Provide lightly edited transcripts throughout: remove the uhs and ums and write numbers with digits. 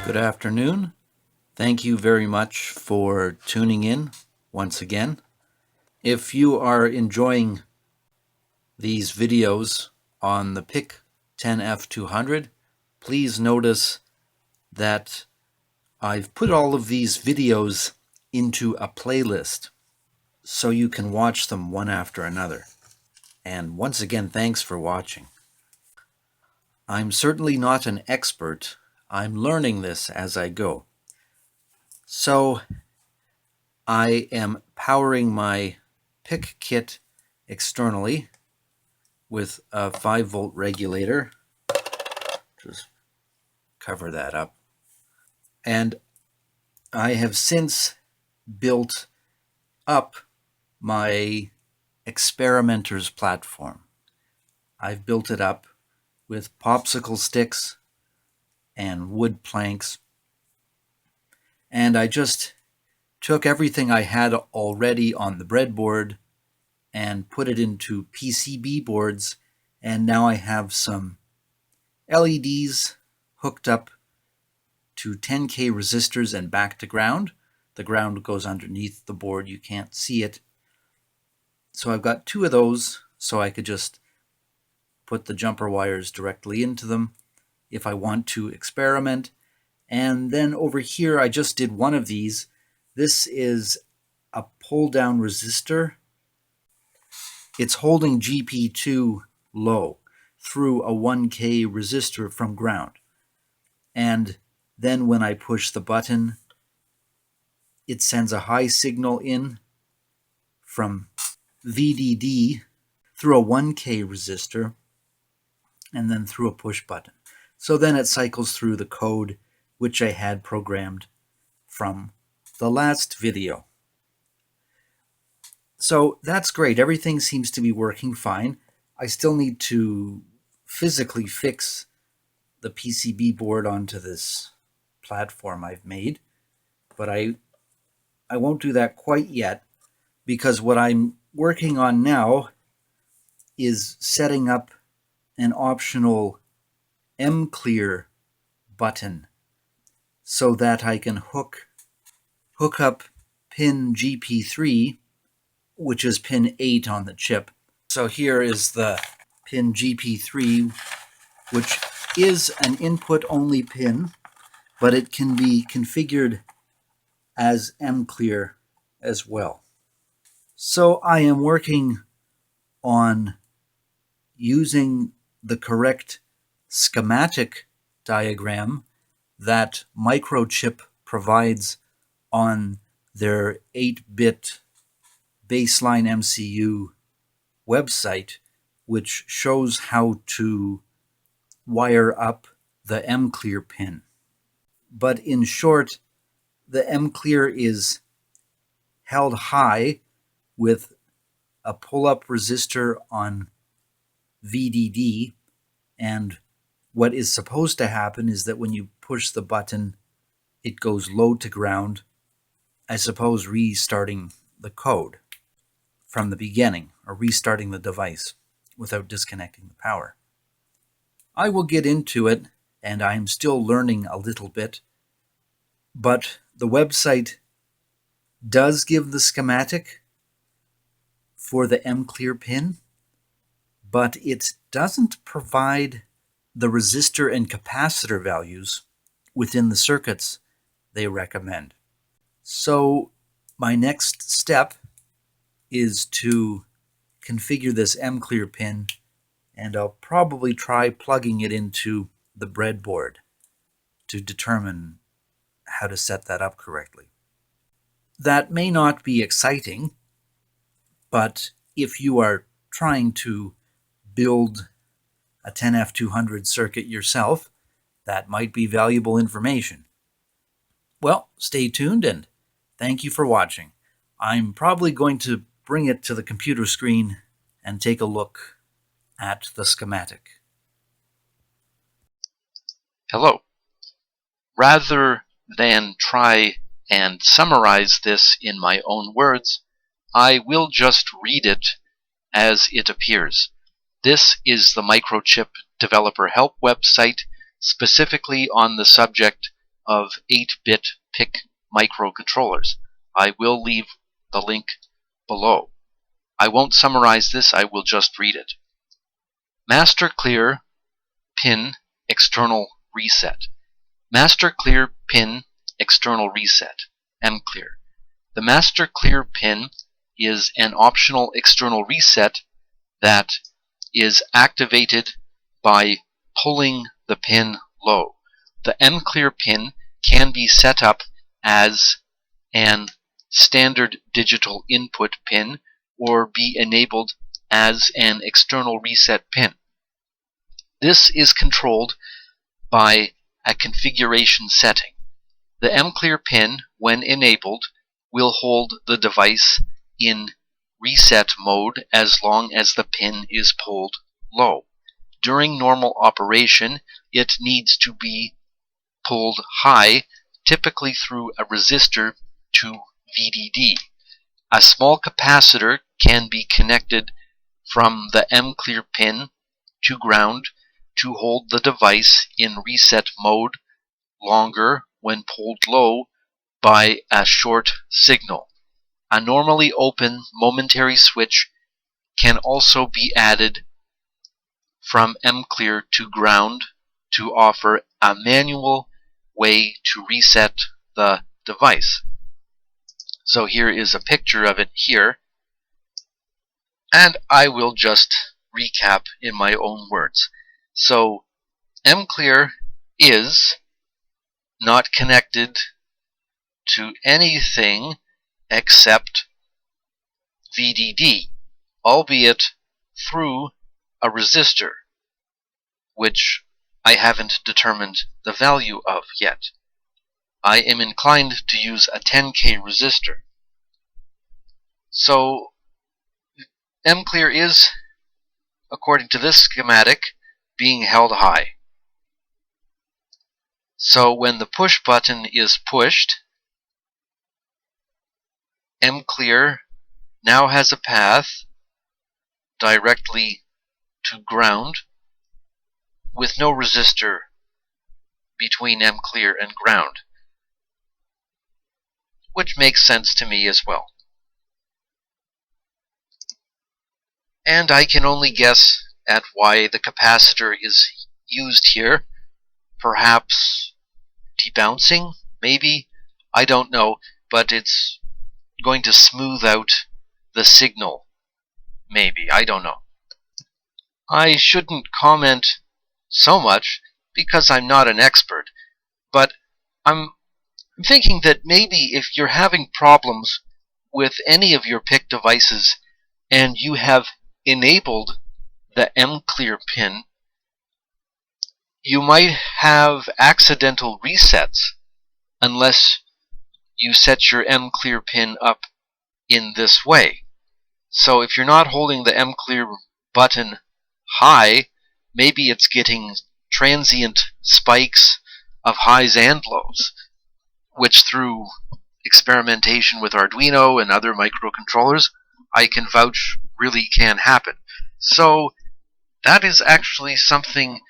Good afternoon. Thank you very much for tuning in once again. If you are enjoying these videos on the PIC10F200, please notice that I've put all of these videos into a playlist so you can watch them one after another. And once again, thanks for watching. I'm certainly not an expert. I'm learning this as I go. So I am powering my PIC kit externally with a 5-volt regulator. Just cover that up. And I have since built up my experimenter's platform. I've built it up with popsicle sticks and wood planks. And I just took everything I had already on the breadboard and put it into PCB boards, and now I have some LEDs hooked up to 10K resistors and back to ground. The ground goes underneath the board, you can't see it. So I've got 2 of those, so I could just put the jumper wires directly into them if I want to experiment. And then over here I just did one of these. This is a pull-down resistor. It's holding GP2 low through a 1K resistor from ground. And then when I push the button, it sends a high signal in from VDD through a 1K resistor and then through a push button. So then it cycles through the code which I had programmed from the last video. So that's great. Everything seems to be working fine. I still need to physically fix the PCB board onto this platform I've made, but I won't do that quite yet, because what I'm working on now is setting up an optional MCLR button so that I can hook up pin GP3, which is pin 8 on the chip. So here is the pin GP3, which is an input-only pin, but it can be configured as MCLR as well. So I am working on using the correct schematic diagram that Microchip provides on their 8-bit baseline MCU website, which shows how to wire up the MCLR pin. But in short, the MCLR is held high with a pull-up resistor on VDD, and what is supposed to happen is that when you push the button, it goes low to ground, I suppose restarting the code from the beginning, or restarting the device without disconnecting the power. I will get into it, and I'm still learning a little bit, but the website does give the schematic for the MCLR pin, but it doesn't provide the resistor and capacitor values within the circuits they recommend. So my next step is to configure this MCLR pin, and I'll probably try plugging it into the breadboard to determine how to set that up correctly. That may not be exciting, but if you are trying to build a 10F200 circuit yourself, that might be valuable information. Well, stay tuned and thank you for watching. I'm probably going to bring it to the computer screen and take a look at the schematic. Hello. Rather than try and summarize this in my own words, I will just read it as it appears. This is the Microchip Developer Help website, specifically on the subject of 8-bit PIC microcontrollers. I will leave the link below. I won't summarize this, I will just read it. Master Clear Pin External Reset. Master Clear Pin External Reset, MCLR. The Master Clear pin is an optional external reset that is activated by pulling the pin low. The MCLR pin can be set up as an standard digital input pin or be enabled as an external reset pin. This is controlled by a configuration setting. The MCLR pin, when enabled, will hold the device in reset mode as long as the pin is pulled low. During normal operation, it needs to be pulled high, typically through a resistor to VDD. A small capacitor can be connected from the MCLR pin to ground to hold the device in reset mode longer when pulled low by a short signal. A normally open momentary switch can also be added from MCLR to ground to offer a manual way to reset the device. So here is a picture of it here, and I will just recap in my own words. So MCLR is not connected to anything except VDD, albeit through a resistor, which I haven't determined the value of yet. I am inclined to use a 10K resistor. So MCLR is, according to this schematic, being held high. So when the push button is pushed, MCLR now has a path directly to ground with no resistor between MCLR and ground, which makes sense to me as well. And I can only guess at why the capacitor is used here. Perhaps debouncing, maybe, I don't know, but it's going to smooth out the signal, maybe, I don't know. I shouldn't comment so much because I'm not an expert, but I'm thinking that maybe if you're having problems with any of your PIC devices and you have enabled the MCLR pin, you might have accidental resets unless you set your MCLR pin up in this way. So if you're not holding the MCLR button high, maybe it's getting transient spikes of highs and lows, which through experimentation with Arduino and other microcontrollers, I can vouch really can happen. So that is actually something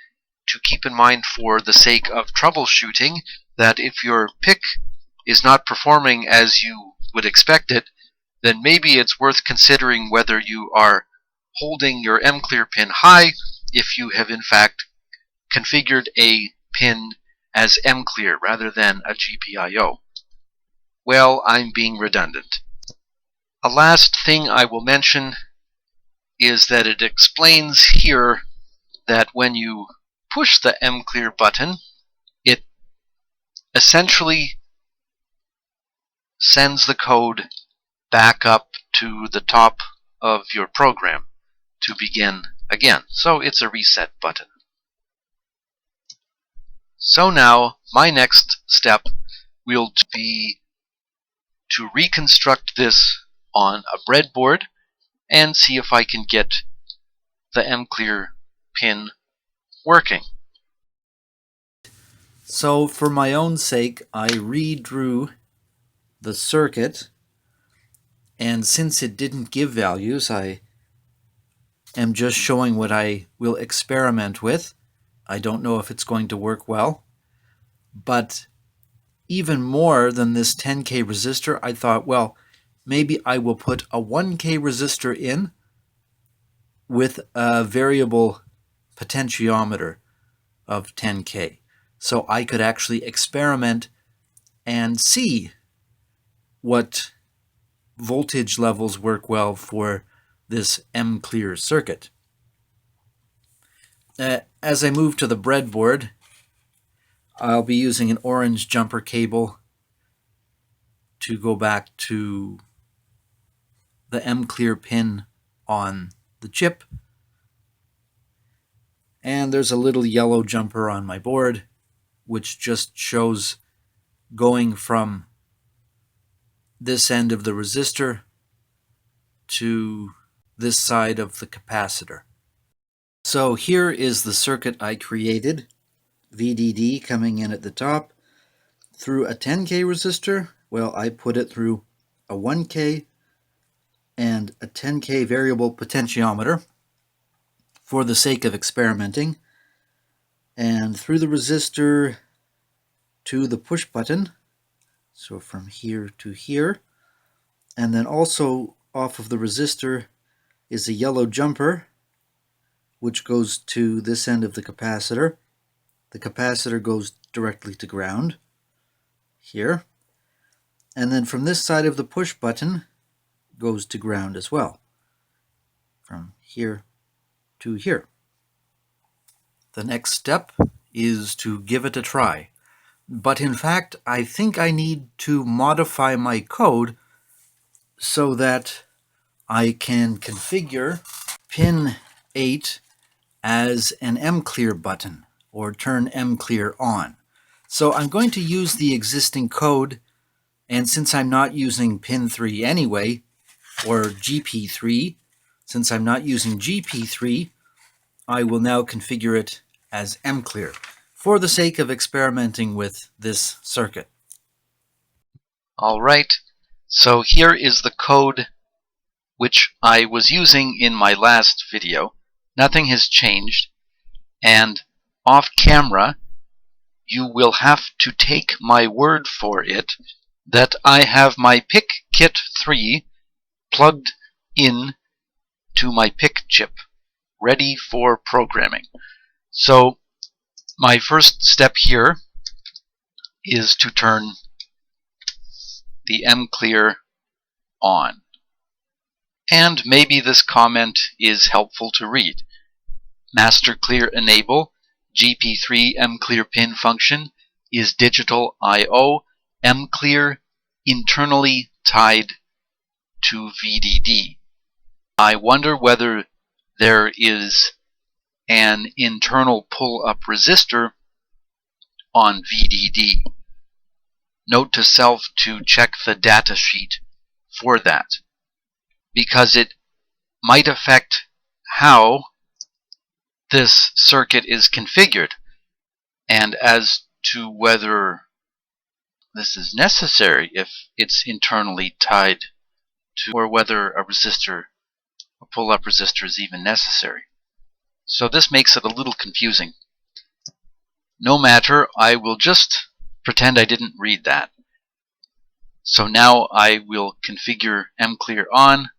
to keep in mind for the sake of troubleshooting, that if your PIC is not performing as you would expect it, then maybe it's worth considering whether you are holding your MCLR pin high if you have in fact configured a pin as MCLR rather than a GPIO. Well, I'm being redundant. A last thing I will mention is that it explains here that when you push the MCLR button, it essentially sends the code back up to the top of your program to begin again. So it's a reset button. So now my next step will be to reconstruct this on a breadboard and see if I can get the MCLR pin working. So for my own sake, I redrew the circuit, and since it didn't give values, I am just showing what I will experiment with. I don't know if it's going to work well, but even more than this 10K resistor, I thought, well, maybe I will put a 1K resistor in with a variable potentiometer of 10K. So I could actually experiment and see what voltage levels work well for this MCLR circuit. As I move to the breadboard, I'll be using an orange jumper cable to go back to the MCLR pin on the chip. And there's a little yellow jumper on my board, which just shows going from this end of the resistor to this side of the capacitor. So here is the circuit I created. VDD coming in at the top through a 10K resistor. Well, I put it through a 1K and a 10K variable potentiometer for the sake of experimenting, and through the resistor to the push button, so from here to here, and then also off of the resistor is a yellow jumper which goes to this end of the capacitor. The capacitor goes directly to ground here, and then from this side of the push button goes to ground as well, from here to here. The next step is to give it a try. But in fact, I think I need to modify my code so that I can configure pin 8 as an MCLR button, or turn MCLR on. So I'm going to use the existing code, and since I'm not using pin 3 anyway, or GP3, since I'm not using GP3, I will now configure it as MCLR for the sake of experimenting with this circuit. All right, so here is the code which I was using in my last video. Nothing has changed, and off camera you will have to take my word for it that I have my PIC10F200 plugged in to my PIC chip, ready for programming. So my first step here is to turn the MCLR on. And maybe this comment is helpful to read. Master clear enable GP3 MCLR pin function is digital I/O MCLR internally tied to VDD. I wonder whether there is an internal pull-up resistor on VDD. Note to self to check the data sheet for that, because it might affect how this circuit is configured, and as to whether this is necessary if it's internally tied to, or whether a pull-up resistor is even necessary. So this makes it a little confusing. No matter, I will just pretend I didn't read that. So now I will configure MCLR on,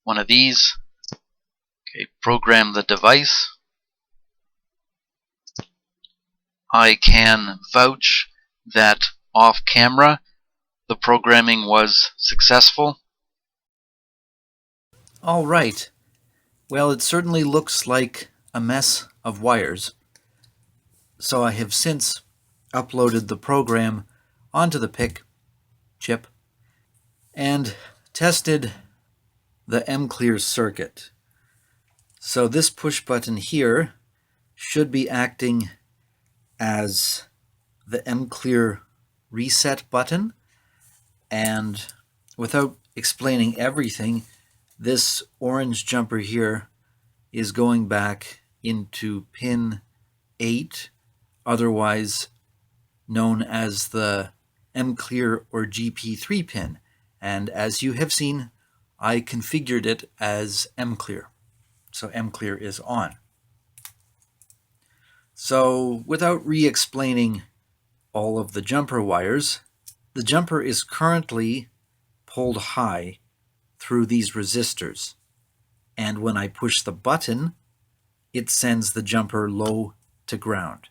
one of these. Okay, program the device. I can vouch that off camera the programming was successful. All right. Well, it certainly looks like a mess of wires. So I have since uploaded the program onto the PIC chip and tested the MCLR circuit. So this push button here should be acting as the MCLR reset button, and without explaining everything, this orange jumper here is going back into pin 8, otherwise known as the MCLR or GP3 pin, and as you have seen, I configured it as MCLR, so MCLR is on. So without re-explaining all of the jumper wires, the jumper is currently pulled high through these resistors, and when I push the button, it sends the jumper low to ground.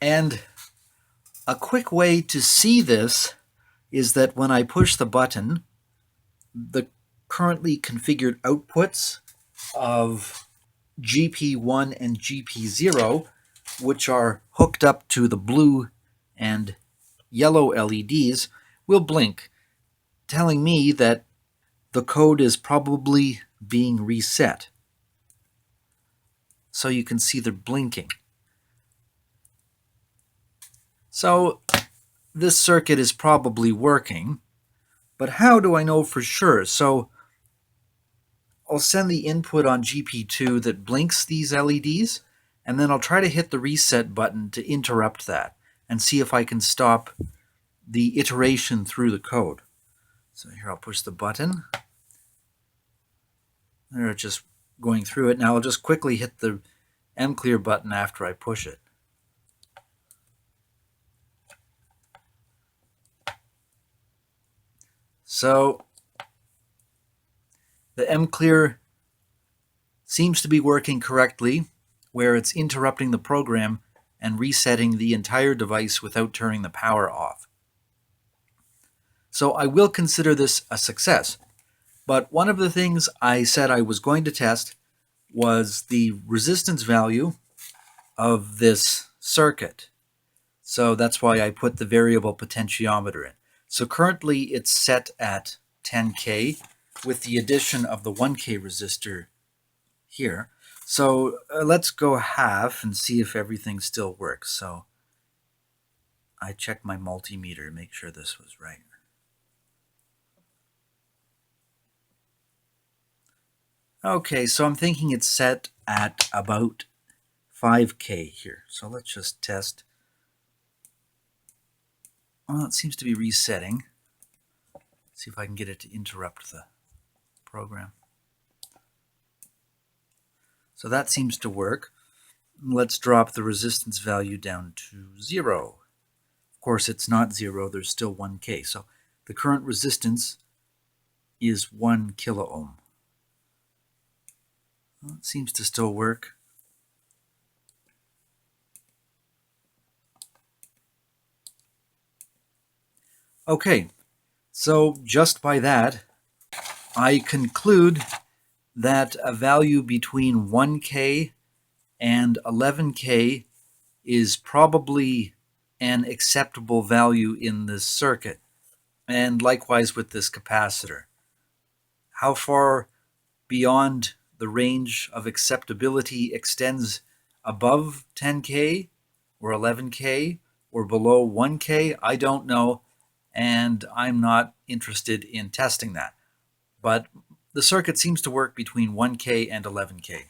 And a quick way to see this is that when I push the button, the currently configured outputs of GP1 and GP0, which are hooked up to the blue and yellow LEDs, will blink, telling me that the code is probably being reset. So you can see they're blinking. So this circuit is probably working, but how do I know for sure? So I'll send the input on GP2 that blinks these LEDs, and then I'll try to hit the reset button to interrupt that and see if I can stop the iteration through the code. So here I'll push the button. They're just going through it. Now I'll just quickly hit the MCLR button after I push it. So the MCLR seems to be working correctly, where it's interrupting the program and resetting the entire device without turning the power off. So I will consider this a success. But one of the things I said I was going to test was the resistance value of this circuit. So that's why I put the variable potentiometer in. So currently it's set at 10K with the addition of the 1K resistor here. So let's go half and see if everything still works. So I checked my multimeter to make sure this was right. Okay, so I'm thinking it's set at about 5K here. So let's just test. Well, it seems to be resetting. Let's see if I can get it to interrupt the program. So that seems to work. Let's drop the resistance value down to 0. Of course, it's not 0, there's still 1K. So the current resistance is 1 kilo ohm. Well, it seems to still work. Okay, so just by that, I conclude that a value between 1K and 11K is probably an acceptable value in this circuit, and likewise with this capacitor. How far beyond the range of acceptability extends above 10K or 11K or below 1K, I don't know, and I'm not interested in testing that. But the circuit seems to work between 1K and 11K.